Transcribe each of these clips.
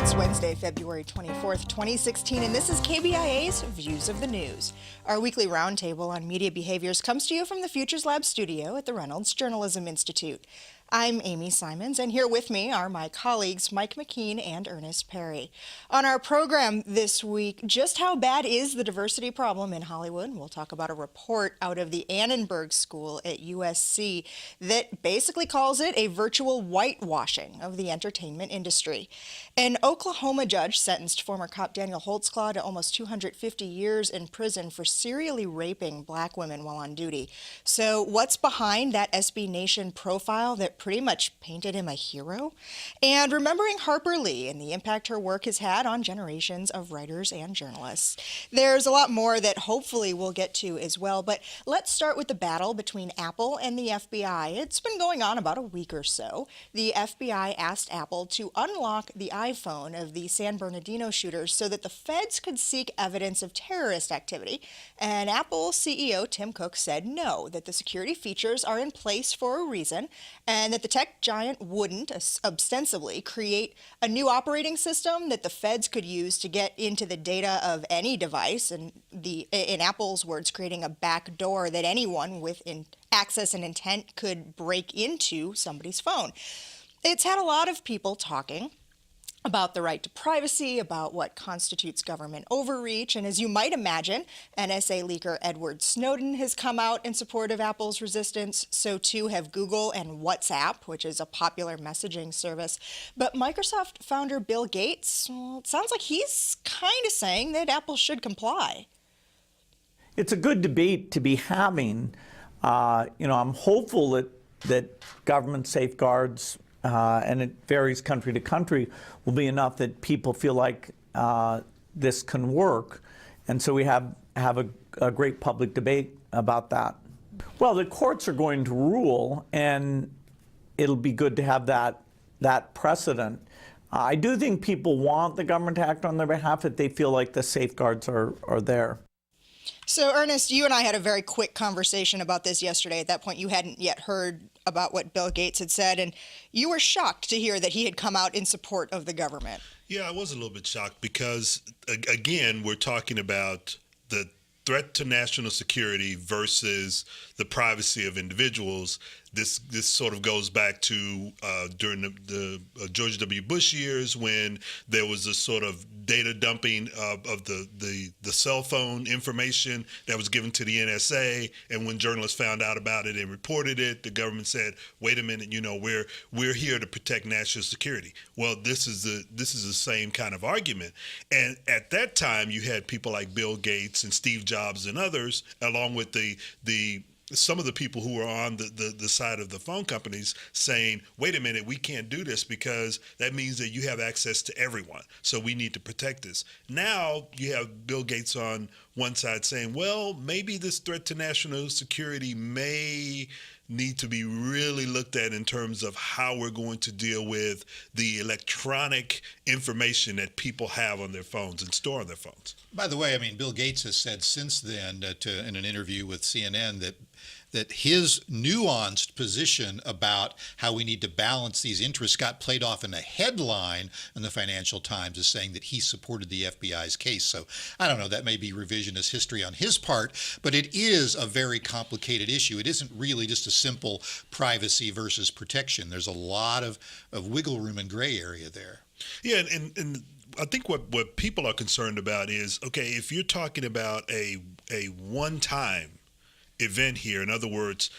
It's Wednesday, February 24th, 2016, and this is KBIA's Views of the News. Our weekly roundtable on media behaviors comes to you from the Futures Lab studio at the Reynolds Journalism Institute. I'm Amy Simons, and here with me are my colleagues Mike McKean and Ernest Perry. On our program this week, just how bad is the diversity problem in Hollywood? We'll talk about a report out of the Annenberg School at USC that basically calls it a virtual whitewashing of the entertainment industry. An Oklahoma judge sentenced former cop Daniel Holtzclaw to almost 250 years in prison for serially raping black women while on duty. So what's behind that SB Nation profile that pretty much painted him a hero? And remembering Harper Lee and the impact her work has had on generations of writers and journalists. There's a lot more that hopefully we'll get to as well, but let's start with the battle between Apple and the FBI. It's been going on about a week or so. The FBI asked Apple to unlock the iPhone of the San Bernardino shooters so that the feds could seek evidence of terrorist activity. And Apple CEO Tim Cook said no, that the security features are in place for a reason, and that the tech giant wouldn't ostensibly create a new operating system that the feds could use to get into the data of any device, and in Apple's words, creating a back door that anyone with access and intent could break into somebody's phone. It's had a lot of people talking about the right to privacy, about what constitutes government overreach, and as you might imagine, NSA leaker Edward Snowden has come out in support of Apple's resistance. So too have Google and WhatsApp, which is a popular messaging service. But Microsoft founder Bill Gates, well, it sounds like he's kind of saying that Apple should comply. It's a good debate to be having. I'm hopeful that government safeguards, and it varies country to country, will be enough that people feel like this can work. And so we have a great public debate about that. Well, the courts are going to rule, and it'll be good to have that precedent. I do think people want the government to act on their behalf if they feel like the safeguards are there. So, Ernest, you and I had a very quick conversation about this yesterday. At that point, you hadn't yet heard about what Bill Gates had said, and you were shocked to hear that he had come out in support of the government. Yeah, I was a little bit shocked because, again, we're talking about the threat to national security versus the privacy of individuals. This sort of goes back to during the George W. Bush years, when there was a sort of data dumping of the cell phone information that was given to the NSA, and when journalists found out about it and reported it, the government said, "Wait a minute, we're here to protect national security." Well, this is the same kind of argument, and at that time you had people like Bill Gates and Steve Jobs and others, along with some of the people who were on the side of the phone companies, saying, wait a minute, we can't do this because that means that you have access to everyone. So we need to protect this. Now you have Bill Gates on one side saying, well, maybe this threat to national security may need to be really looked at in terms of how we're going to deal with the electronic information that people have on their phones and store on their phones. By the way, Bill Gates has said since then in an interview with CNN that his nuanced position about how we need to balance these interests got played off in a headline in the Financial Times as saying that he supported the FBI's case. So I don't know, that may be revisionist history on his part, but it is a very complicated issue. It isn't really just a simple privacy versus protection. There's a lot of wiggle room and gray area there. Yeah, and I think what people are concerned about is, okay, if you're talking about a one-time event here, in other words,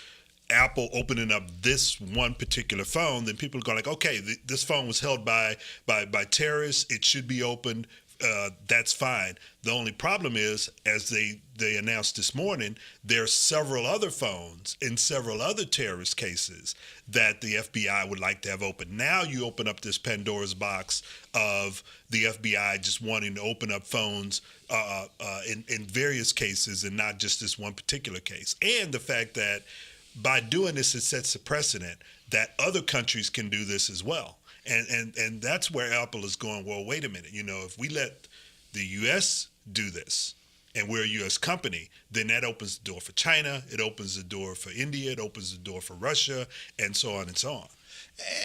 Apple opening up this one particular phone, then people are going like, okay, this phone was held by terrorists, it should be opened, that's fine. The only problem is, as they announced this morning, there are several other phones in several other terrorist cases that the FBI would like to have open. Now you open up this Pandora's box of the FBI just wanting to open up phones in various cases and not just this one particular case. And the fact that by doing this, it sets a precedent that other countries can do this as well. And that's where Apple is going, well, wait a minute, if we let the U.S. do this, and we're a U.S. company, then that opens the door for China, it opens the door for India, it opens the door for Russia, and so on and so on.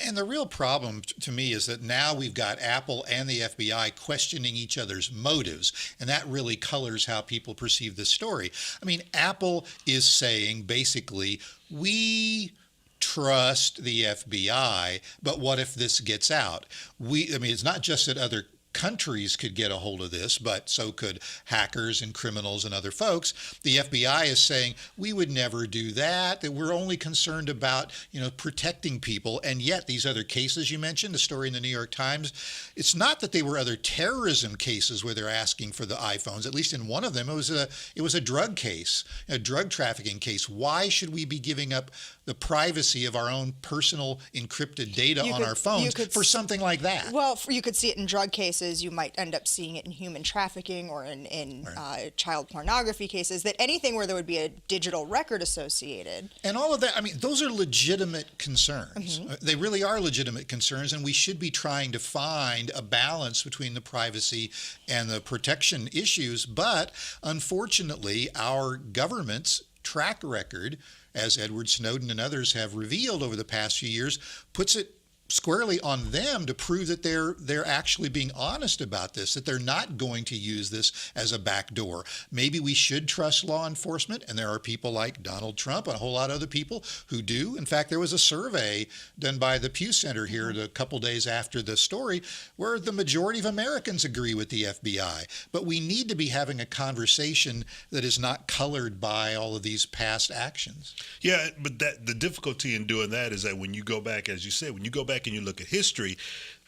And the real problem to me is that now we've got Apple and the FBI questioning each other's motives, and that really colors how people perceive this story. I mean, Apple is saying basically, we trust the FBI, but what if this gets out? It's not just that other countries could get a hold of this, but so could hackers and criminals and other folks. The FBI is saying we would never do that, that we're only concerned about, protecting people. And yet these other cases you mentioned, the story in the New York Times, it's not that they were other terrorism cases where they're asking for the iPhones. At least in one of them, it was a drug case, a drug trafficking case. Why should we be giving up the privacy of our own personal encrypted data on our phones for something like that? Well, you could see it in drug cases. You might end up seeing it in human trafficking or in child pornography cases, that anything where there would be a digital record associated. And all of that, those are legitimate concerns. They really are legitimate concerns, and we should be trying to find a balance between the privacy and the protection issues. But unfortunately, our government's track record, as Edward Snowden and others have revealed over the past few years, puts it squarely on them to prove that they're actually being honest about this, that they're not going to use this as a backdoor. Maybe we should trust law enforcement, and there are people like Donald Trump and a whole lot of other people who do. In fact, there was a survey done by the Pew Center here a couple days after the story where the majority of Americans agree with the FBI. But we need to be having a conversation that is not colored by all of these past actions. Yeah, but the difficulty in doing that is that when you go back, as you said, when you go back and you look at history,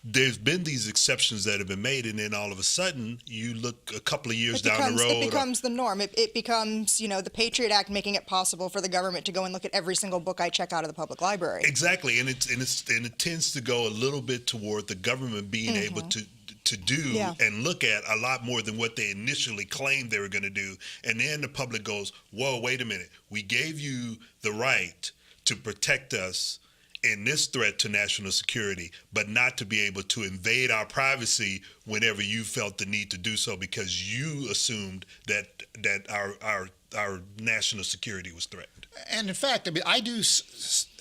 there's been these exceptions that have been made, and then all of a sudden you look a couple of years down the road. It becomes the norm. It becomes, the Patriot Act making it possible for the government to go and look at every single book I check out of the public library. Exactly, and it tends to go a little bit toward the government being able to do and look at a lot more than what they initially claimed they were going to do. And then the public goes, whoa, wait a minute. We gave you the right to protect us in this threat to national security, but not to be able to invade our privacy whenever you felt the need to do so because you assumed that our national security was threatened. And in fact, I do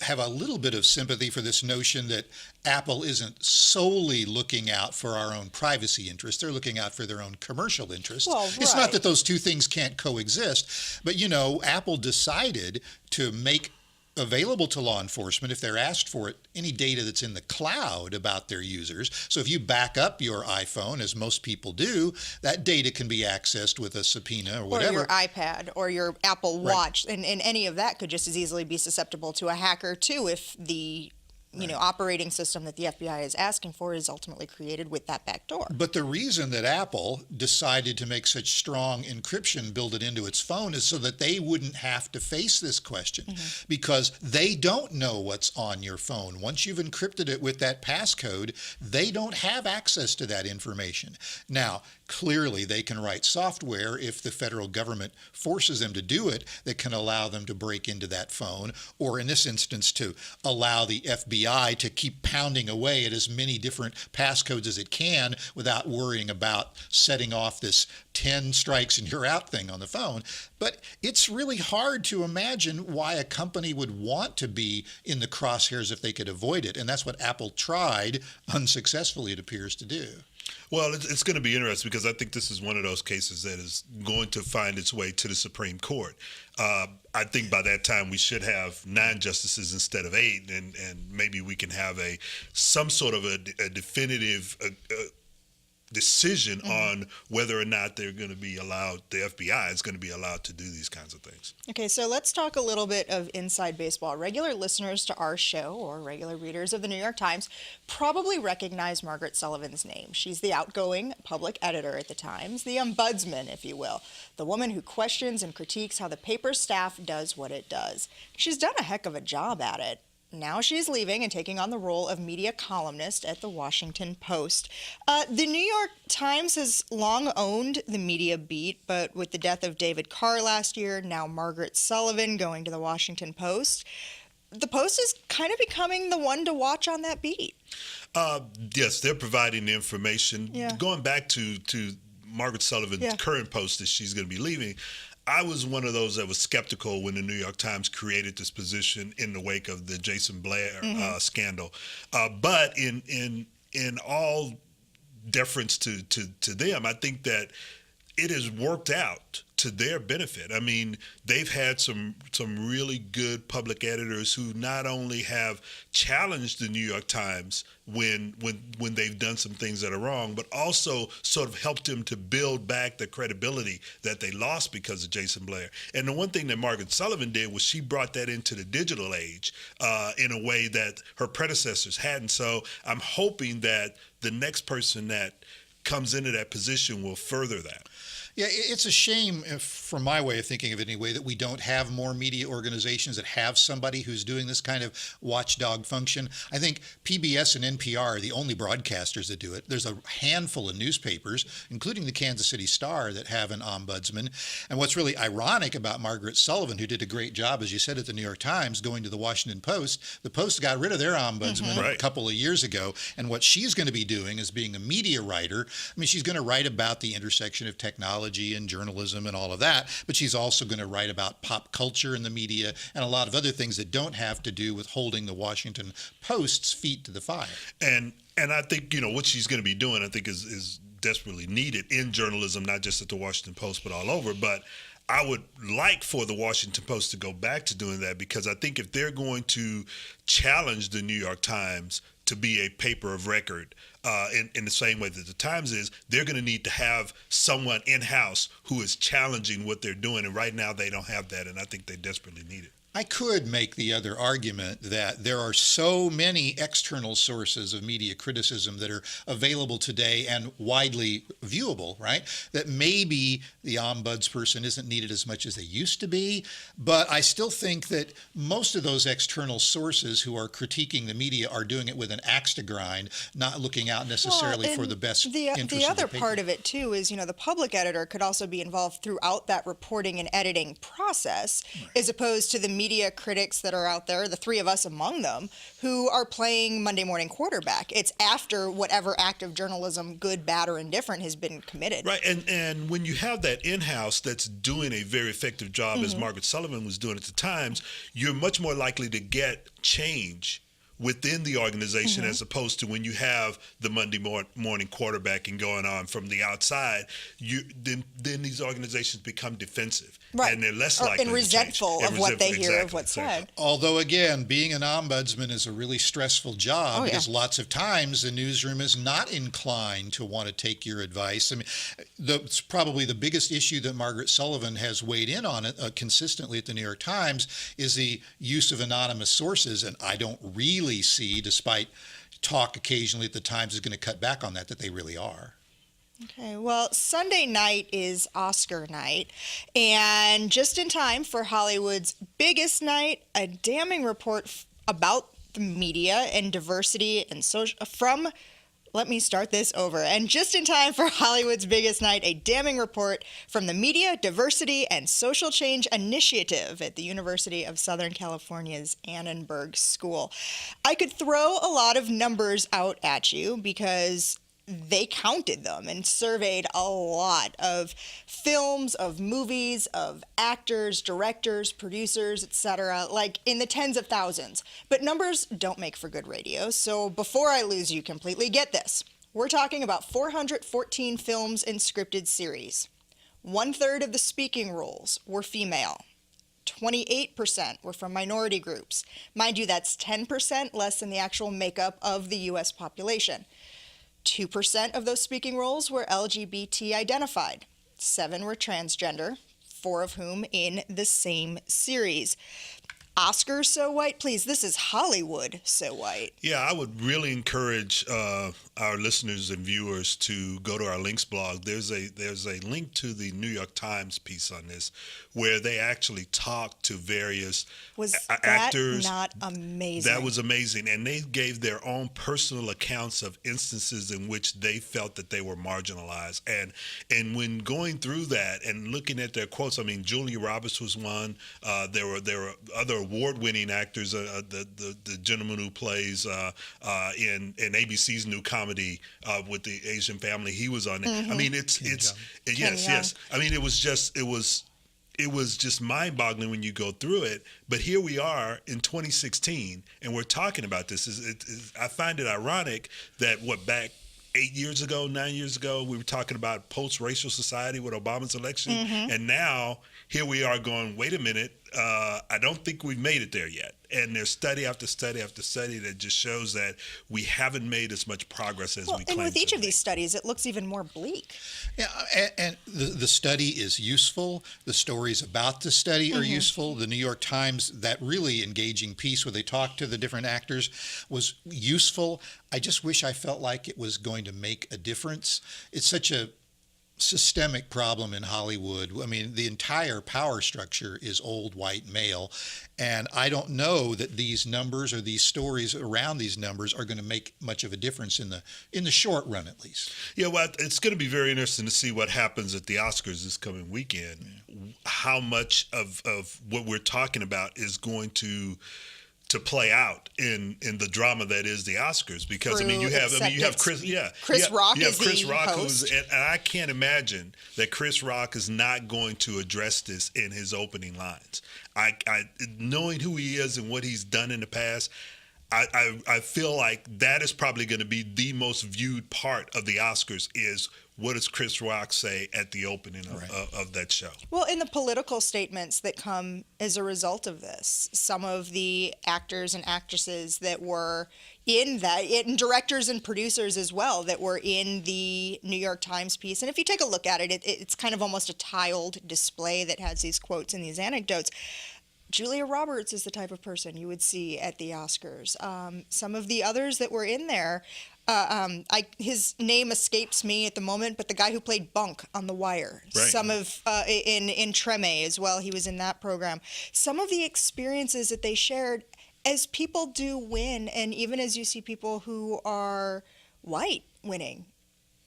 have a little bit of sympathy for this notion that Apple isn't solely looking out for our own privacy interests. They're looking out for their own commercial interests. Well, It's not that those two things can't coexist, but Apple decided to make available to law enforcement, if they're asked for it, any data that's in the cloud about their users. So if you back up your iPhone, as most people do, that data can be accessed with a subpoena or whatever. Or your iPad or your Apple Watch. And any of that could just as easily be susceptible to a hacker, too, if the operating system that the FBI is asking for is ultimately created with that backdoor. But the reason that Apple decided to make such strong encryption, build it into its phone, is so that they wouldn't have to face this question, because they don't know what's on your phone. Once you've encrypted it with that passcode, they don't have access to that information. Now, clearly, they can write software if the federal government forces them to do it that can allow them to break into that phone, or in this instance, to allow the FBI to keep pounding away at as many different passcodes as it can without worrying about setting off this 10 strikes and you're out thing on the phone. But it's really hard to imagine why a company would want to be in the crosshairs if they could avoid it. And that's what Apple tried unsuccessfully, it appears, to do. Well, it's going to be interesting because I think this is one of those cases that is going to find its way to the Supreme Court. I think by that time we should have 9 justices instead of 8, and maybe we can have some sort of a definitive decision on whether or not they're going to be allowed, the FBI is going to be allowed to do these kinds of things. Okay, so let's talk a little bit of inside baseball. Regular listeners to our show or regular readers of the New York Times probably recognize Margaret Sullivan's name. She's the outgoing public editor at the Times, the ombudsman, if you will, the woman who questions and critiques how the paper's staff does what it does. She's done a heck of a job at it. Now she's leaving and taking on the role of media columnist at the Washington Post. The New York Times has long owned the media beat, but with the death of David Carr last year, now Margaret Sullivan going to the Washington Post, the Post is kind of becoming the one to watch on that beat. Yes, they're providing the information. Yeah. Going back to Margaret Sullivan's current post that she's going to be leaving, I was one of those that was skeptical when the New York Times created this position in the wake of the Jason Blair scandal. But in all deference to them, I think that it has worked out to their benefit. I mean, they've had some really good public editors who not only have challenged the New York Times when they've done some things that are wrong, but also sort of helped them to build back the credibility that they lost because of Jason Blair. And the one thing that Margaret Sullivan did was she brought that into the digital age in a way that her predecessors hadn't. So I'm hoping that the next person that comes into that position will further that. Yeah, it's a shame, from my way of thinking of it anyway, that we don't have more media organizations that have somebody who's doing this kind of watchdog function. I think PBS and NPR are the only broadcasters that do it. There's a handful of newspapers, including the Kansas City Star, that have an ombudsman. And what's really ironic about Margaret Sullivan, who did a great job, as you said, at the New York Times, going to the Washington Post, the Post got rid of their ombudsman a couple of years ago. And what she's going to be doing is being a media writer. I mean, she's going to write about the intersection of technology and journalism and all of that, but she's also going to write about pop culture in the media and a lot of other things that don't have to do with holding the Washington Post's feet to the fire. And I think, what she's going to be doing, I think is desperately needed in journalism, not just at the Washington Post, but all over. But I would like for the Washington Post to go back to doing that, because I think if they're going to challenge the New York Times to be a paper of record in the same way that the Times is, they're going to need to have someone in-house who is challenging what they're doing. And right now they don't have that, and I think they desperately need it. I could make the other argument that there are so many external sources of media criticism that are available today and widely viewable, right? That maybe the ombudsperson isn't needed as much as they used to be. But I still think that most of those external sources who are critiquing the media are doing it with an axe to grind, not looking out necessarily for the best interest the other of the paper. part of it, too, is, the public editor could also be involved throughout that reporting and editing process, as opposed to the media critics that are out there, the three of us among them, who are playing Monday morning quarterback. It's after whatever act of journalism, good, bad, or indifferent, has been committed. Right, and when you have that in-house that's doing a very effective job, as Margaret Sullivan was doing at the Times, you're much more likely to get change within the organization, as opposed to when you have the Monday morning quarterbacking going on from the outside. Then these organizations become defensive, and they're less likely and resentful to change. of what they hear of what's said. Although, again, being an ombudsman is a really stressful job, because lots of times the newsroom is not inclined to want to take your advice. I mean, it's probably the biggest issue that Margaret Sullivan has weighed in on it consistently at the New York Times is the use of anonymous sources, and I don't really see, despite talk occasionally at the Times is going to cut back on that they really are. Okay, well, Sunday night is Oscar night, and just in time for Hollywood's biggest night, a damning report about the media and diversity and social from. Let me start this over. And just in time for Hollywood's biggest night, a damning report from the Media, Diversity, and Social Change Initiative at the University of Southern California's Annenberg School. I could throw a lot of numbers out at you because they counted them and surveyed a lot of films, of movies, of actors, directors, producers, etc., like in the tens of thousands. But numbers don't make for good radio, so before I lose you completely, get this. We're talking about 414 films and scripted series. 1/3 of the speaking roles were female. 28% were from minority groups. Mind you, that's 10% less than the actual makeup of the U.S. population. 2% of those speaking roles were LGBT identified. 7 were transgender, 4 of whom in the same series. Oscars so white? Please, this is Hollywood so white. Yeah, I would really encourage our listeners and viewers to go to our links blog. There's a link to the New York Times piece on this, where they actually talk to various actors. Was that not amazing? That was amazing, and they gave their own personal accounts of instances in which they felt that they were marginalized. And when going through that and looking at their quotes, I mean, Julia Roberts was one. There were other award-winning actors. The gentleman who plays in ABC's new comedy with the Asian family, he was on it. I mean, yes. I mean, it was it was just mind-boggling when you go through it. But here we are in 2016, and we're talking about this. I find it ironic that back 8 years ago, 9 years ago, we were talking about post-racial society with Obama's election, and now here we are going, wait a minute, I don't think we've made it there yet. And there's study after study after study that just shows that we haven't made as much progress as we claim. And with each to of these studies, it looks even more bleak. Yeah, and the study is useful. The stories about the study are useful. The New York Times, that really engaging piece where they talked to the different actors, was useful. I just wish I felt like it was going to make a difference. It's such a systemic problem in Hollywood. I mean, the entire power structure is old white male, and I don't know that these numbers or these stories around these numbers are going to make much of a difference in the short run, at least. Yeah, well, it's going to be very interesting to see what happens at the Oscars this coming weekend. How much of what we're talking about is going to play out in the drama that is the Oscars, because you have Chris Rock you have is Chris the Rock host. and I can't imagine that Chris Rock is not going to address this in his opening lines. I knowing who he is and what he's done in the past, I feel like that is probably going to be the most viewed part of the Oscars is what does Chris Rock say at the opening of that show? Well, in the political statements that come as a result of this, some of the actors and actresses that were in that, and directors and producers as well, that were in the New York Times piece. And if you take a look at it, it's kind of almost a tiled display that has these quotes and these anecdotes. Julia Roberts is the type of person you would see at the Oscars. Some of the others that were in there, his name escapes me at the moment, but the guy who played Bunk on The Wire, right. Some of in Treme as well, he was in that program. Some of the experiences that they shared, as people do win, and even as you see people who are white winning.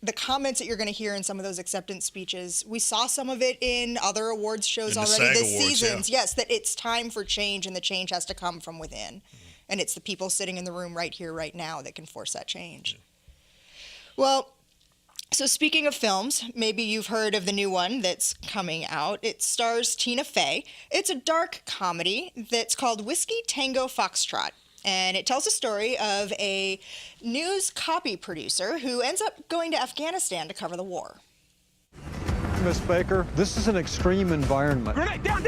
The comments that you're going to hear in some of those acceptance speeches, we saw some of it in other awards shows already this season. Yes, that it's time for change, and the change has to come from within. And it's the people sitting in the room right here, right now, that can force that change. Well, so speaking of films, maybe you've heard of the new one that's coming out. It stars Tina Fey. It's a dark comedy that's called Whiskey, Tango, Foxtrot. And it tells the story of a news copy producer who ends up going to Afghanistan to cover the war. Miss Baker, this is an extreme environment. Grenade, down!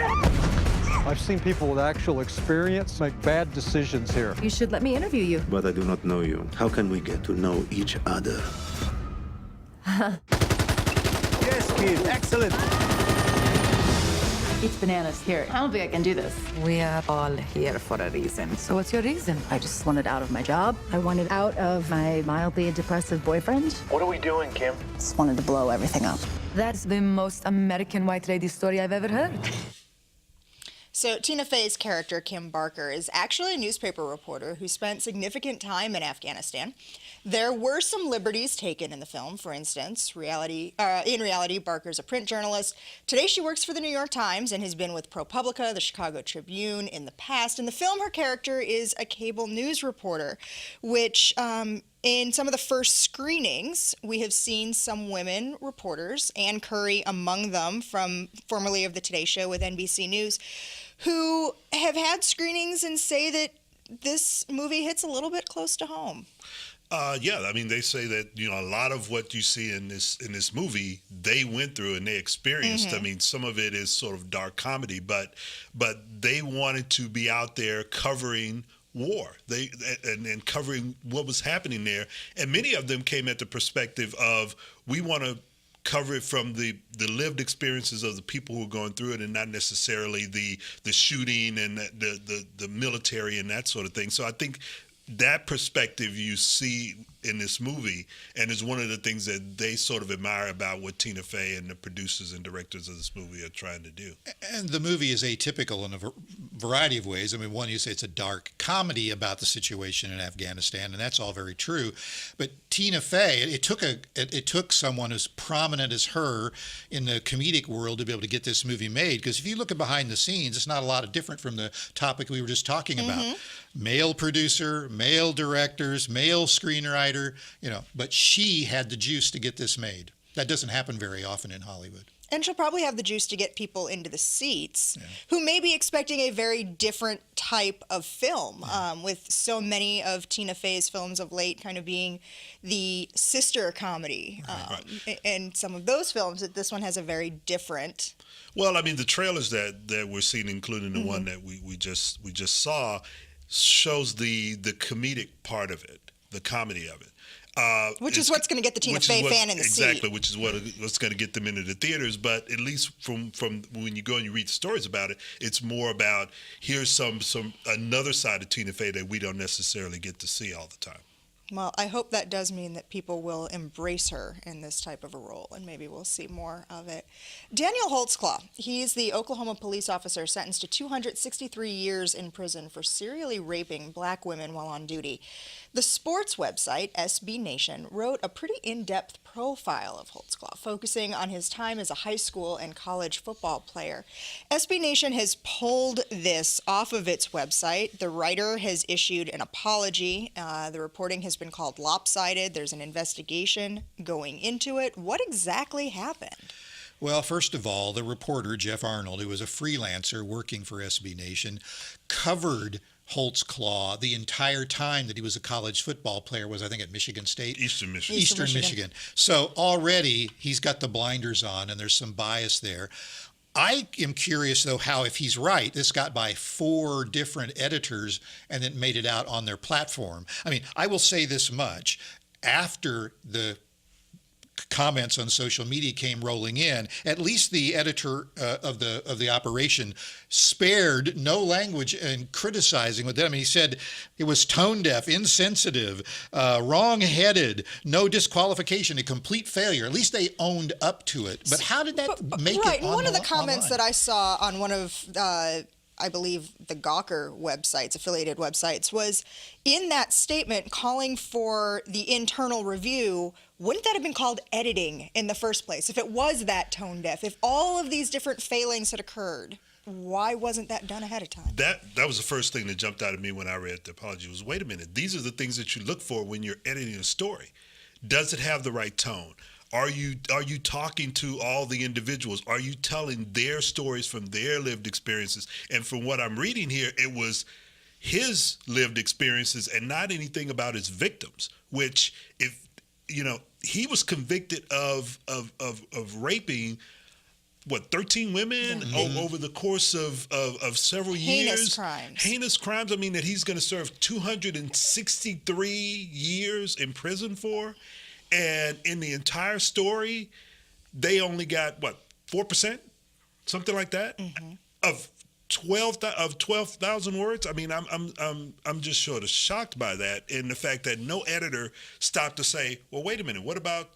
I've seen people with actual experience make bad decisions here. You should let me interview you. But I do not know you. How can we get to know each other? Yes, kid, excellent. It's bananas. Here, I don't think I can do this. We are all here for a reason. So what's your reason? I just wanted out of my job. I wanted out of my mildly depressive boyfriend. What are we doing, Kim? Just wanted to blow everything up. That's the most American white lady story I've ever heard. So Tina Fey's character, Kim Barker, is actually a newspaper reporter who spent significant time in Afghanistan. There were some liberties taken in the film. For instance, in reality, Barker's a print journalist. Today she works for the New York Times and has been with ProPublica, the Chicago Tribune in the past. In the film, her character is a cable news reporter, which in some of the first screenings, we have seen some women reporters, Ann Curry among them, formerly of the Today Show with NBC News, who have had screenings and say that this movie hits a little bit close to home. Yeah, I mean, they say that, a lot of what you see in this movie, they went through and they experienced. I mean, some of it is sort of dark comedy, but they wanted to be out there covering war, and covering what was happening there. And many of them came at the perspective of, we want to cover it from the lived experiences of the people who are going through it, and not necessarily the shooting and the military and that sort of thing. So I think that perspective you see in this movie, and is one of the things that they sort of admire about what Tina Fey and the producers and directors of this movie are trying to do. And the movie is atypical in a variety of ways. I mean, one, you say it's a dark comedy about the situation in Afghanistan, and that's all very true. But Tina Fey, it took someone as prominent as her in the comedic world to be able to get this movie made. Because if you look at behind the scenes, it's not a lot of different from the topic we were just talking about. Male producer, male directors, male screenwriter, but she had the juice to get this made. That doesn't happen very often in Hollywood. And she'll probably have the juice to get people into the seats who may be expecting a very different type of film, with so many of Tina Fey's films of late kind of being the sister comedy. And some of those films, that this one has a very different... Well, I mean, the trailers that we're seeing, including the one that we just saw, shows the comedic part of it, the comedy of it. Which is what's going to get the Tina Fey fan in the seat. Exactly, which is what's going to get them into the theaters. But at least from when you go and you read the stories about it, it's more about here's some another side of Tina Fey that we don't necessarily get to see all the time. Well, I hope that does mean that people will embrace her in this type of a role, and maybe we'll see more of it. Daniel Holtzclaw, he's the Oklahoma police officer sentenced to 263 years in prison for serially raping black women while on duty. The sports website, SB Nation, wrote a pretty in-depth profile of Holtzclaw, focusing on his time as a high school and college football player. SB Nation has pulled this off of its website. The writer has issued an apology. The reporting has been called lopsided. There's an investigation going into it. What exactly happened? Well, first of all, the reporter, Jeff Arnold, who was a freelancer working for SB Nation, covered Holtzclaw the entire time that he was a college football player, was I think at Michigan State? Eastern Michigan. Eastern Michigan. So already he's got the blinders on and there's some bias there. I am curious, though, how, if he's right, this got by 4 different editors and then made it out on their platform. I mean, I will say this much. After the comments on social media came rolling in, at least the editor of the operation spared no language in criticizing with them. I mean, he said it was tone deaf, insensitive, wrong-headed, no disqualification, a complete failure. At least they owned up to it. But how did that make it Right. One of the online? comments that I saw on one of I believe the Gawker websites, affiliated websites, was in that statement calling for the internal review. Wouldn't that have been called editing in the first place? If it was that tone deaf, if all of these different failings had occurred, why wasn't that done ahead of time? That was the first thing that jumped out at me when I read the apology was, wait a minute, these are the things that you look for when you're editing a story. Does it have the right tone? Are you talking to all the individuals? Are you telling their stories from their lived experiences? And from what I'm reading here, it was his lived experiences and not anything about his victims, which, if you know, he was convicted of raping, 13 women over the course of several years. Heinous crimes. I mean, that he's going to serve 263 years in prison for. And in the entire story, they only got 4%, something like that, of 12,000 words. I mean, I'm just sort of shocked by that, and the fact that no editor stopped to say, well, wait a minute, what about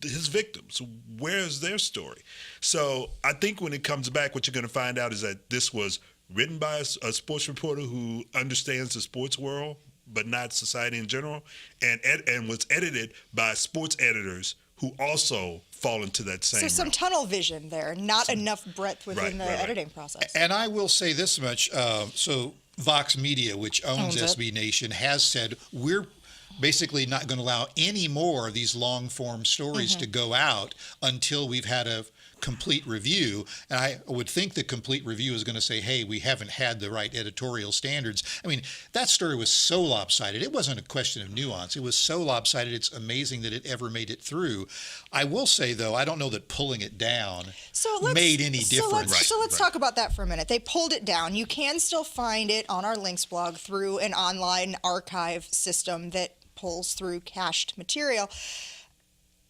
his victims? Where's their story? So I think when it comes back, what you're going to find out is that this was written by a sports reporter who understands the sports world, but not society in general, and was edited by sports editors who also fall into that same So some realm. tunnel vision there, not enough breadth within the editing process. And I will say this much. So Vox Media, which owns SB Nation, has said we're basically not going to allow any more of these long-form stories to go out until we've had a complete review. And I would think the complete review is going to say, hey, we haven't had the right editorial standards. I mean, that story was so lopsided. It wasn't a question of nuance. It was so lopsided. It's amazing that it ever made it through. I will say, though, I don't know that pulling it down made any difference. So let's talk about that for a minute. They pulled it down. You can still find it on our links blog through an online archive system that pulls through cached material.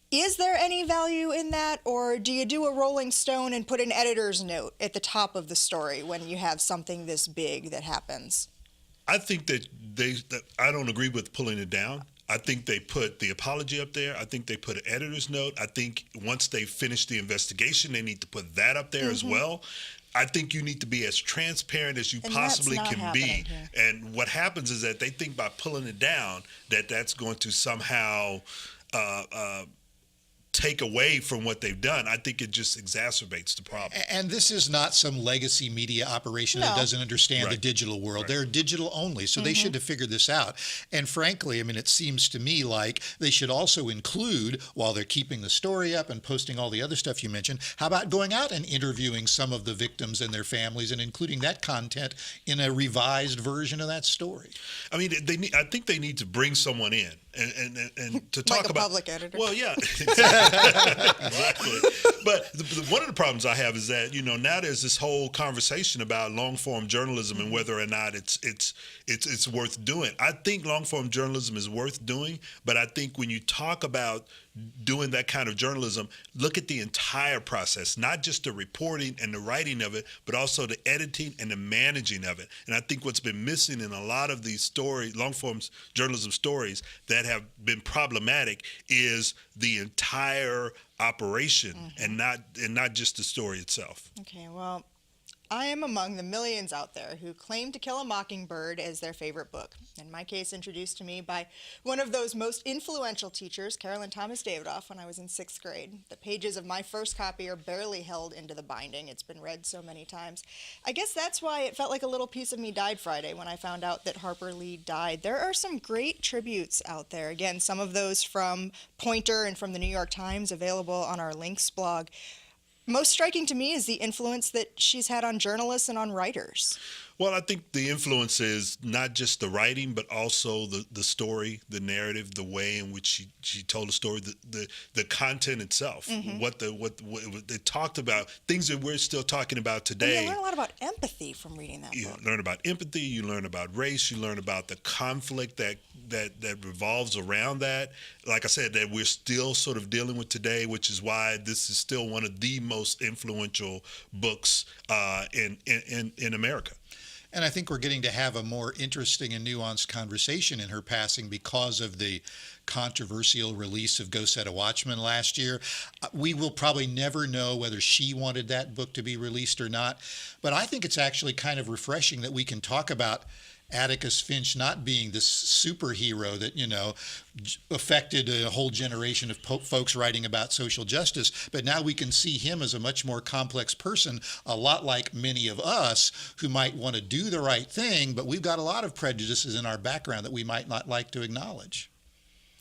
Is there any value in that, or do you do a Rolling Stone and put an editor's note at the top of the story when you have something this big that happens? I think that I don't agree with pulling it down. I think they put the apology up there. I think they put an editor's note. I think once they finish the investigation, they need to put that up there as well. I think you need to be as transparent as you possibly can be. And what happens is that they think by pulling it down that that's going to somehow take away from what they've done. I think it just exacerbates the problem. And this is not some legacy media operation that doesn't understand the digital world. They're digital only, so they should have figured this out. And frankly, I mean, it seems to me like they should also include, while they're keeping the story up and posting all the other stuff you mentioned, how about going out and interviewing some of the victims and their families and including that content in a revised version of that story? I mean, I think they need to bring someone in and to talk like a about public editor. Well, yeah, exactly. But one of the problems I have is that now there's this whole conversation about long form journalism and whether or not it's worth doing. I think long form journalism is worth doing, but I think when you talk about doing that kind of journalism, look at the entire process, not just the reporting and the writing of it, but also the editing and the managing of it. And I think what's been missing in a lot of these long-form journalism stories that have been problematic is the entire operation and not just the story itself. Okay, well, I am among the millions out there who claim To Kill a Mockingbird as their favorite book. In my case, introduced to me by one of those most influential teachers, Carolyn Thomas Davidoff, when I was in 6th grade. The pages of my first copy are barely held into the binding. It's been read so many times. I guess that's why it felt like a little piece of me died Friday when I found out that Harper Lee died. There are some great tributes out there. Again, some of those from Pointer and from the New York Times, available on our links blog. Most striking to me is the influence that she's had on journalists and on writers. Well, I think the influence is not just the writing, but also the story, the narrative, the way in which she told the story, the content itself, what they talked about, things that we're still talking about today. And you learn a lot about empathy from reading that book. You learn about empathy, you learn about race, you learn about the conflict that revolves around that. Like I said, that we're still sort of dealing with today, which is why this is still one of the most influential books in America. And I think we're getting to have a more interesting and nuanced conversation in her passing because of the controversial release of Go Set a Watchman last year. We will probably never know whether she wanted that book to be released or not. But I think it's actually kind of refreshing that we can talk about Atticus Finch not being this superhero that, affected a whole generation of folks writing about social justice. But now we can see him as a much more complex person, a lot like many of us who might want to do the right thing, but we've got a lot of prejudices in our background that we might not like to acknowledge.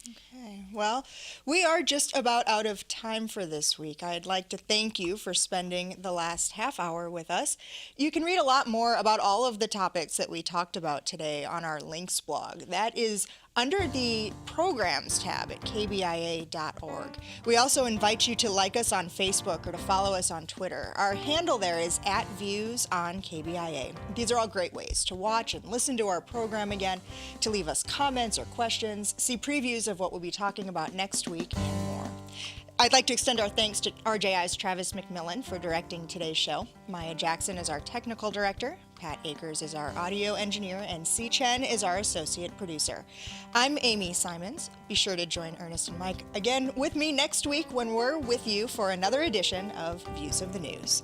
Okay, well, we are just about out of time for this week. I'd like to thank you for spending the last half hour with us. You can read a lot more about all of the topics that we talked about today on our links blog. That is under the Programs tab at kbia.org. We also invite you to like us on Facebook or to follow us on Twitter. Our handle there is @ViewsOnKBIA. These are all great ways to watch and listen to our program again, to leave us comments or questions, see previews of what we'll be talking about next week, and more. I'd like to extend our thanks to RJI's Travis McMillan for directing today's show. Maya Jackson is our technical director. Pat Akers is our audio engineer, and C. Chen is our associate producer. I'm Amy Simons. Be sure to join Ernest and Mike again with me next week when we're with you for another edition of Views of the News.